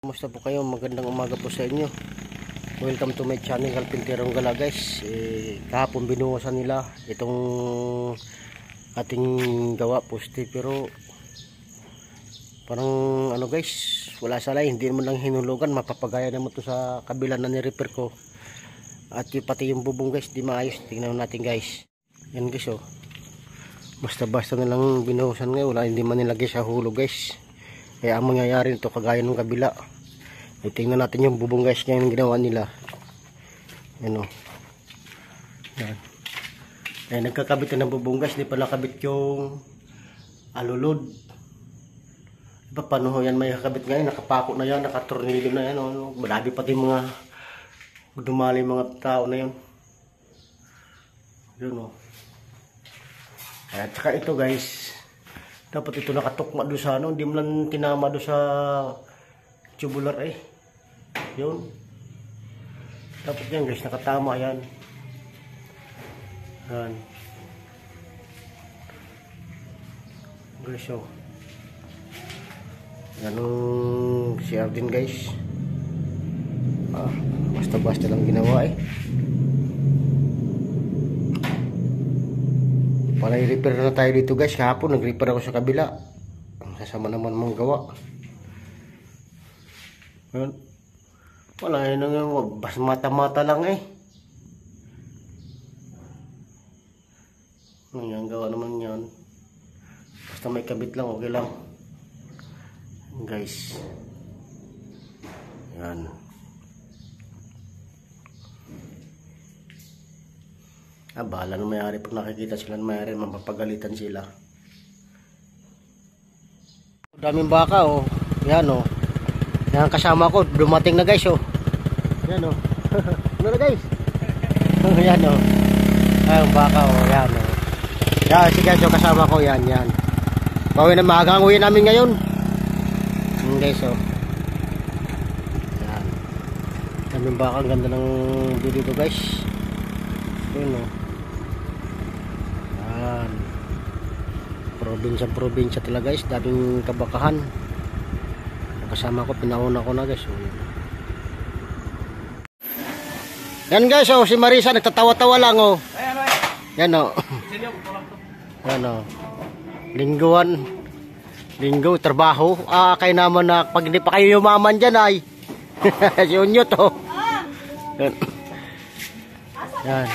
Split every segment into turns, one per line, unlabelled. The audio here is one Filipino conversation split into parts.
Kumusta po kayo? Magandang umaga po sa inyo. Welcome to my channel, Carpinterong Gala guys. Kahapon binuwasan nila itong ating gawa poste, pero parang ano guys, wala salay, hindi naman lang hinulugan. Mapapagaya naman to sa kabila na ni-repair ko. At pati yung bubong guys, di maayos. Tingnan natin guys. Yan guys oh. Basta-basta na lang binuwasan ngayon. Wala, hindi man nilagay sa hulog guys. Kaya ang mangyayari nito kagaya ng kabila. Tingnan natin yung bubong guys, yung ginawa nila. Yan o. Yan. Ay, nagkakabit na ng bubong guys. Di pala kabit yung alulod. Diba paano yan may kakabit ngayon? Nakapako na yan, nakatornilyo na yan. O. Marami pati mga dumali mga tao na yun. Yun o. At saka ito guys, dapat ito nakatukma doon sa ano, hindi mo lang tinama doon sa tubular eh. Yun. Dapat yan guys, nakatama yan. Yan. Guys oh. Ganun CR din guys. Basta-basta lang ginawa eh. Para i-repair na tayo dito guys. Kahapon nag-repair ako sa kabila. Ang sasama naman mong gawa. Wala yun nga. Bas mata-mata lang eh. Ang gawa naman yan. Basta may kabit lang, okay lang. Guys. Yan. Bahala na mayari. Pag nakikita sila na mayari, mapapagalitan sila. Daming baka oh. Yan oh. Yan kasama ko. Dumating na guys oh. Yan oh. Ano na guys? Yan oh. Ayun baka oh. Yan oh. Yan si guys oh, kasama ko. Yan yan. Bawi na maaga ang uwi namin ngayon. Yan guys oh. Yan. Daming baka. Ang ganda ng video to guys. Yan oh. Probinsya talaga guys, daming kabakahan. Kasama ko, pinauna ko na guys. Yan guys oh, si Marisa nagtatawa-tawa lang oh. Yan oh. Yan oh. Linggo, trabaho. Kayo naman na pag hindi pa kayo yumaman dyan ay. Si Unyo to. Yan. Yan.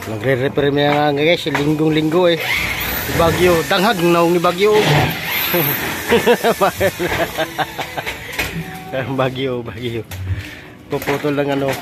Nagre-repair niya nga guys, linggong-linggo eh. Ni Bagyo, danghag naong ni Bagyo. Bagyo. Puputol lang ano.